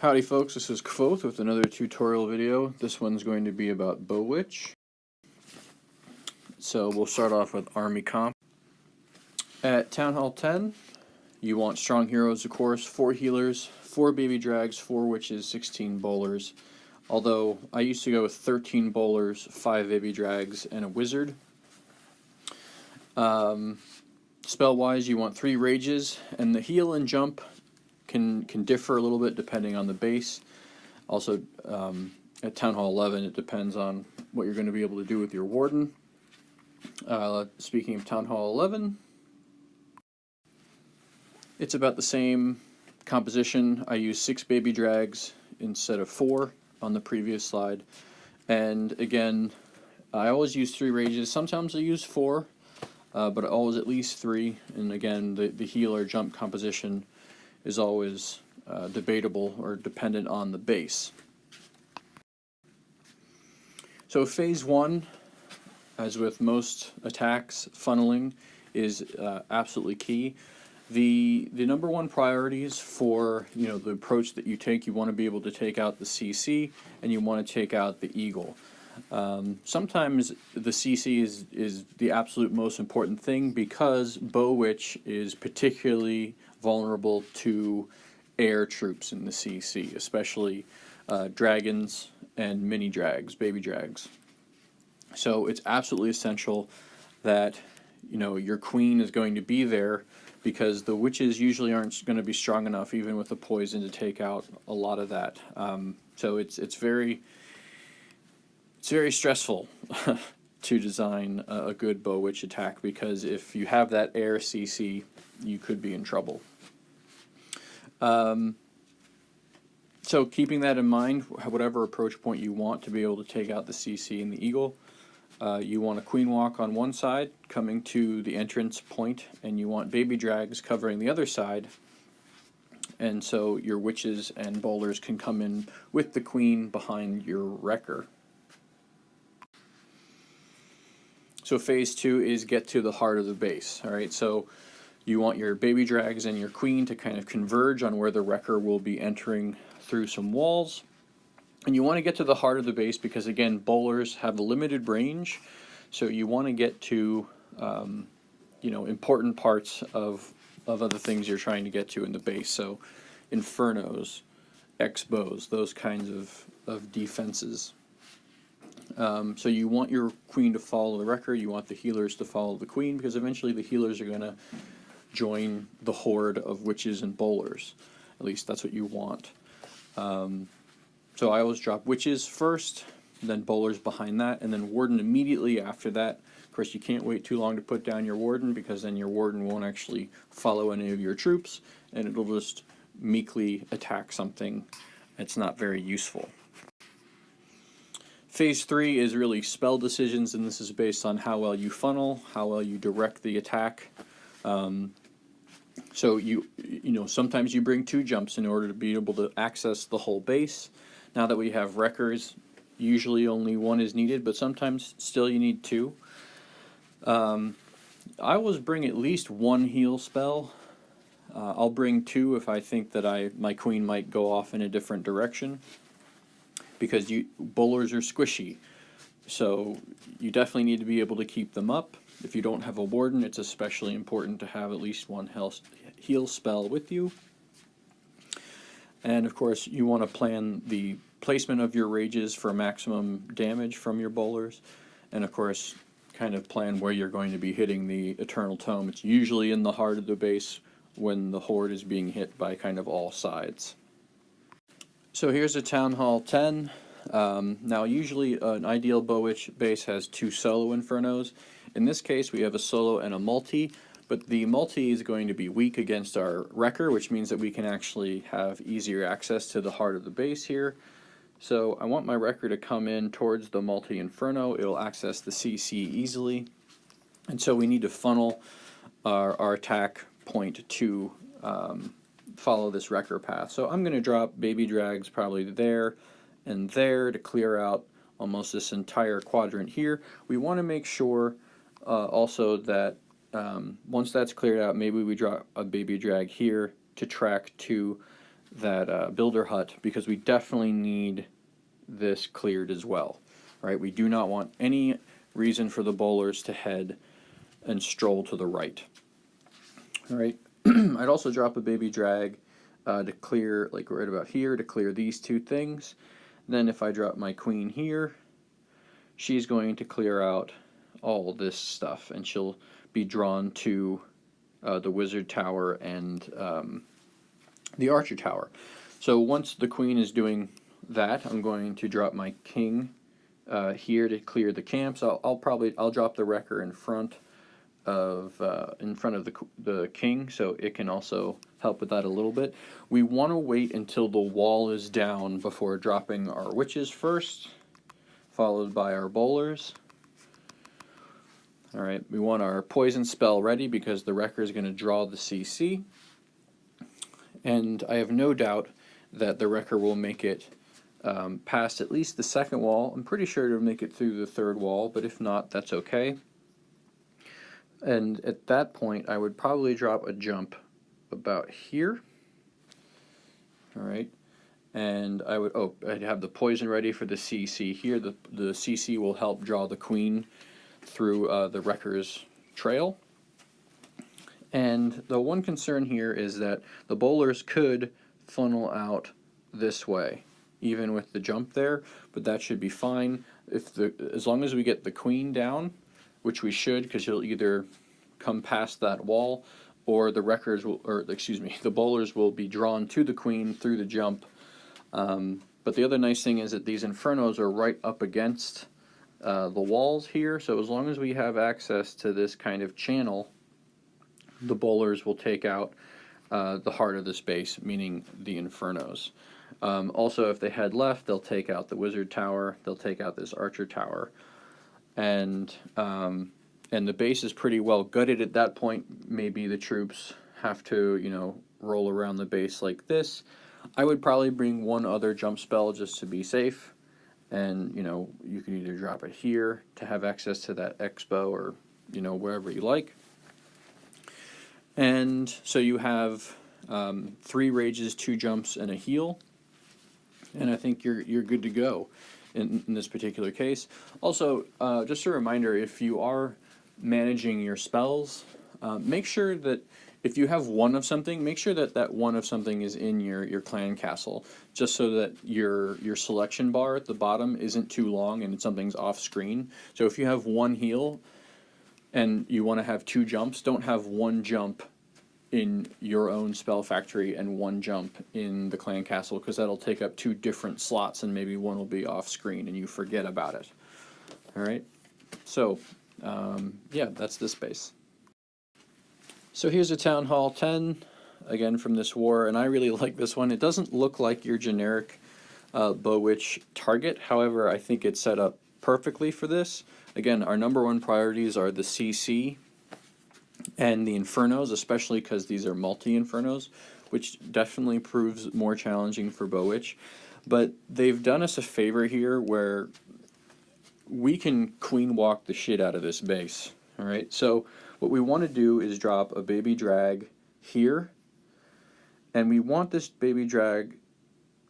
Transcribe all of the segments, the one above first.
Howdy folks, this is Kvoth with another tutorial video. This one's going to be about Bowitch. So we'll start off with Army Comp. At Town Hall 10, you want strong heroes, of course, 4 healers, 4 baby drags, 4 witches, 16 bowlers. Although I used to go with 13 bowlers, 5 baby drags, and a wizard. Spell-wise, you want 3 rages, and the heal and jump can differ a little bit depending on the base. Also, at Town Hall 11, it depends on what you're going to be able to do with your warden. Speaking of Town Hall 11, it's about the same composition. I use 6 baby drags instead of 4 on the previous slide. And again, I always use 3 rages. Sometimes I use 4, but always at least 3. And again, the heal or jump composition is always debatable or dependent on the base. So phase 1, as with most attacks, funneling is absolutely key. The number one priorities for the approach that you take, you want to be able to take out the CC and you want to take out the Eagle. Sometimes the CC is the absolute most important thing because Bowitch is particularly vulnerable to air troops in the CC, especially dragons and mini drags, baby drags. So it's absolutely essential that your queen is going to be there, because the witches usually aren't going to be strong enough, even with the poison, to take out a lot of that. So it's very stressful to design a good Bowitch attack, because if you have that air CC, you could be in trouble. So keeping that in mind, whatever approach point you want to be able to take out the CC and the Eagle, you want a queen walk on one side coming to the entrance point, and you want baby drags covering the other side, and so your witches and bowlers can come in with the queen behind your wrecker. So phase 2 is get to the heart of the base. Alright, so you want your baby drags and your queen to kind of converge on where the wrecker will be entering through some walls. And you want to get to the heart of the base because, again, bowlers have a limited range, so you want to get to important parts of other things you're trying to get to in the base. So infernos, X-bows, those kinds of defenses. So you want your queen to follow the wrecker, you want the healers to follow the queen, because eventually the healers are going to join the horde of witches and bowlers. At least that's what you want. So I always drop witches first, then bowlers behind that, and then warden immediately after that. Of course, you can't wait too long to put down your warden, because then your warden won't actually follow any of your troops, and it'll just meekly attack something that's not very useful. Phase 3 is really spell decisions, and this is based on how well you funnel, how well you direct the attack. So sometimes you bring 2 jumps in order to be able to access the whole base. Now that we have wreckers, usually only 1 is needed, but sometimes still you need 2. I always bring at least 1 heal spell. I'll bring 2 if I think that my queen might go off in a different direction, because bowlers are squishy, so you definitely need to be able to keep them up. If you don't have a warden, it's especially important to have at least 1 heal spell with you. And of course, you want to plan the placement of your rages for maximum damage from your bowlers, and of course, kind of plan where you're going to be hitting the Eternal Tome. It's usually in the heart of the base when the horde is being hit by kind of all sides. So here's a Town Hall 10. Now usually an ideal Bowitch base has 2 solo infernos. In this case we have a solo and a multi, but the multi is going to be weak against our wrecker, which means that we can actually have easier access to the heart of the base here. So I want my wrecker to come in towards the multi inferno. It'll access the CC easily, and so we need to funnel our attack point to follow this wrecker path. So I'm going to drop baby drags probably there and there to clear out almost this entire quadrant here. We want to make sure also that once that's cleared out, maybe we drop a baby drag here to track to that builder hut, because we definitely need this cleared as well. Right? We do not want any reason for the bowlers to head and stroll to the right. All right. I'd also drop a baby drag to clear, like right about here, to clear these two things. Then if I drop my queen here, she's going to clear out all this stuff, and she'll be drawn to the wizard tower and the archer tower. So once the queen is doing that, I'm going to drop my king here to clear the camps. I'll drop the wrecker in front of the king, so it can also help with that a little bit. We want to wait until the wall is down before dropping our witches first, followed by our bowlers. All right, we want our poison spell ready because the wrecker is going to draw the CC, and I have no doubt that the wrecker will make it past at least the second wall. I'm pretty sure it'll make it through the third wall, but if not, that's okay. And at that point, I would probably drop a jump about here. All right. And I'd have the poison ready for the CC here. The CC will help draw the queen through the wrecker's trail. And the one concern here is that the bowlers could funnel out this way, even with the jump there, but that should be fine. As long as we get the queen down, which we should, because you'll either come past that wall, or the bowlers will be drawn to the queen through the jump. But the other nice thing is that these infernos are right up against the walls here, so as long as we have access to this kind of channel, the bowlers will take out the heart of the space, meaning the infernos. Also, if they head left, they'll take out the wizard tower, they'll take out this archer tower, and the base is pretty well gutted at that point. Maybe the troops have to, roll around the base like this. I would probably bring one other jump spell just to be safe, and, you can either drop it here to have access to that expo or, wherever you like. And so you have 3 rages, 2 jumps, and a heal, and I think you're good to go in this particular case. Also, just a reminder, if you are managing your spells, make sure that if you have one of something, make sure that one of something is in your clan castle, just so that your selection bar at the bottom isn't too long and something's off screen. So if you have 1 heal and you want to have 2 jumps, don't have 1 jump in your own spell factory and 1 jump in the clan castle, because that'll take up 2 different slots and maybe one will be off screen and you forget about it. All right, so yeah, that's this base. So here's a Town Hall 10, again from this war, and I really like this one. It doesn't look like your generic Bowitch target, however, I think it's set up perfectly for this. Again, our #1 priorities are the CC and the Infernos, especially because these are multi-Infernos, which definitely proves more challenging for Bowitch. But they've done us a favor here where we can queen walk the shit out of this base. All right, so what we want to do is drop a baby drag here, and we want this baby drag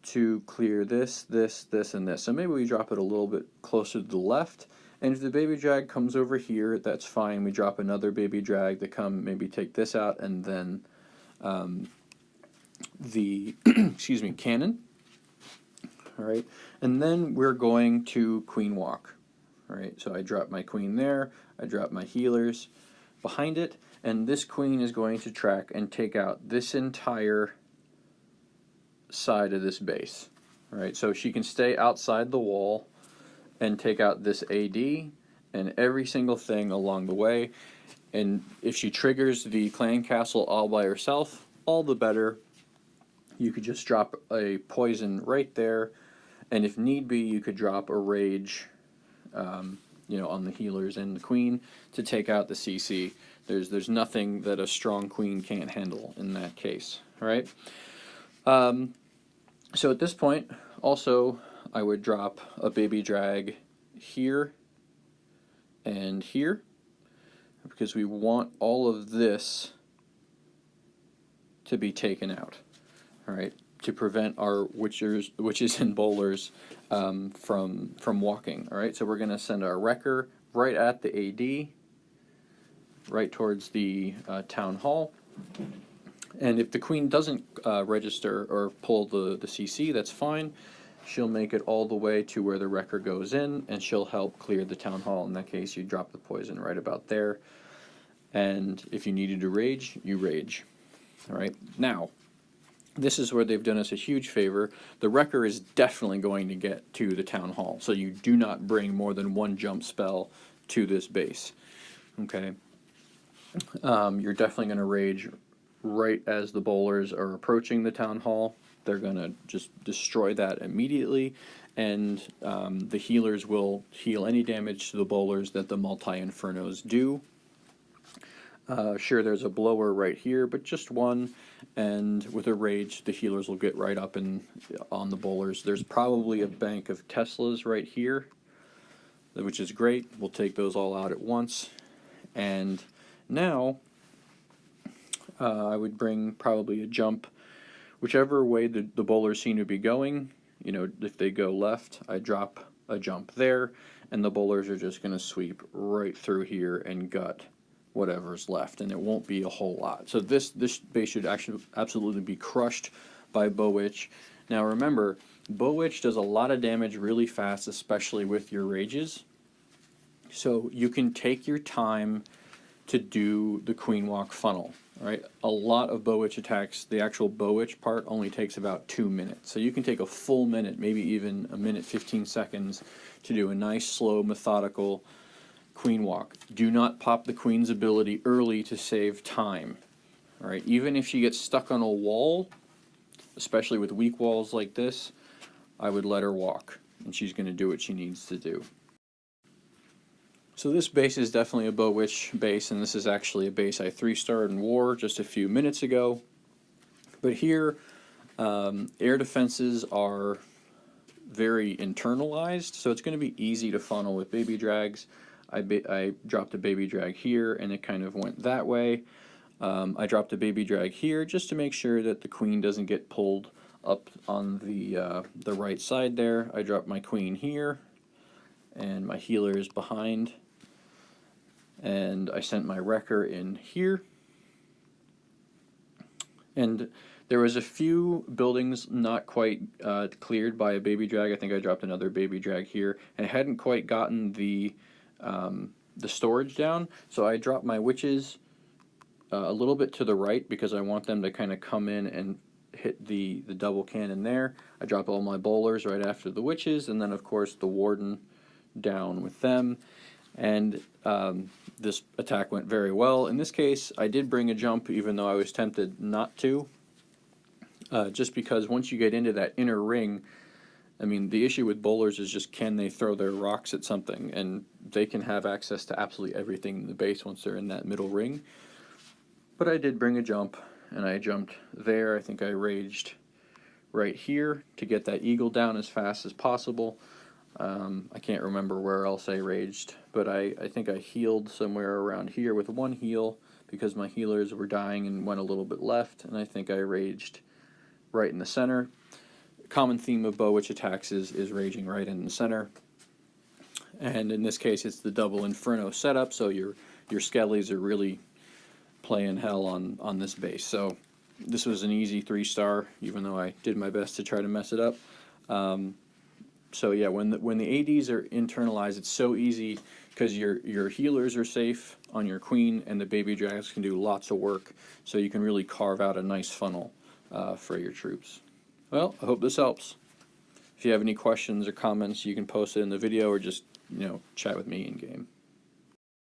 to clear this, this, this, and this. So maybe we drop it a little bit closer to the left, and if the baby drag comes over here, that's fine. We drop another baby drag to come maybe take this out, and then the cannon. All right, and then we're going to queen walk. All right, so I drop my queen there, I drop my healers behind it, and this queen is going to track and take out this entire side of this base. All right, so she can stay outside the wall and take out this AD and every single thing along the way. And if she triggers the clan castle all by herself, all the better. You could just drop a poison right there, and if need be, you could drop a rage on the healers and the queen to take out the CC. There's nothing that a strong queen can't handle in that case. All right. So at this point, also, I would drop a baby drag here and here, because we want all of this to be taken out. All right. to prevent our witches and bowlers from walking. All right, so we're going to send our wrecker right at the AD, right towards the town hall. And if the queen doesn't register or pull the CC, that's fine. She'll make it all the way to where the wrecker goes in, and she'll help clear the town hall. In that case, you drop the poison right about there. And if you needed to rage, you rage. All right, now, this is where they've done us a huge favor. The wrecker is definitely going to get to the town hall, so you do not bring more than one jump spell to this base. Okay, you're definitely going to rage right as the bowlers are approaching the town hall. They're going to just destroy that immediately, and the healers will heal any damage to the bowlers that the multi-infernos do. Sure, there's a blower right here, but just one, and with a rage, the healers will get right up and on the bowlers. There's probably a bank of Teslas right here, which is great. We'll take those all out at once. And now, I would bring probably a jump, whichever way the bowlers seem to be going. You know, if they go left, I drop a jump there, and the bowlers are just going to sweep right through here and gut whatever's left, and it won't be a whole lot. So this base should actually absolutely be crushed by Bowitch. Now remember, Bowitch does a lot of damage really fast, especially with your rages. So you can take your time to do the Queen Walk funnel. Right? A lot of Bowitch attacks, the actual Bowitch part only takes about 2 minutes. So you can take a full minute, maybe even a minute 15 seconds to do a nice, slow, methodical Queen Walk. Do not pop the Queen's ability early to save time. All right? Even if she gets stuck on a wall, especially with weak walls like this, I would let her walk, and she's going to do what she needs to do. So this base is definitely a Bowitch base, and this is actually a base I 3-starred in War just a few minutes ago. But here, air defenses are very internalized, so it's going to be easy to funnel with baby drags. I dropped a baby drag here, and it kind of went that way. I dropped a baby drag here just to make sure that the queen doesn't get pulled up on the right side there. I dropped my queen here, and my healer is behind. And I sent my wrecker in here. And there was a few buildings not quite cleared by a baby drag. I think I dropped another baby drag here, and I hadn't quite gotten the storage down, so I dropped my witches a little bit to the right because I want them to kind of come in and hit the double cannon there. I dropped all my bowlers right after the witches, and then of course the warden down with them. And this attack went very well. In this case, I did bring a jump, even though I was tempted not to, just because once you get into that inner ring, I mean, the issue with bowlers is just can they throw their rocks at something, and they can have access to absolutely everything in the base once they're in that middle ring. But I did bring a jump, and I jumped there. I think I raged right here to get that eagle down as fast as possible. I can't remember where else I raged, but I think I healed somewhere around here with one heal because my healers were dying and went a little bit left, and I think I raged right in the center. Common theme of Bowitch attacks is raging right in the center, and in this case it's the double Inferno setup, so your skellies are really playing hell on this base. So this was an easy 3-star, even though I did my best to try to mess it up. So yeah, when the ADs are internalized, it's so easy because your healers are safe on your queen, and the baby drags can do lots of work, so you can really carve out a nice funnel for your troops. Well, I hope this helps. If you have any questions or comments, you can post it in the video or just chat with me in game.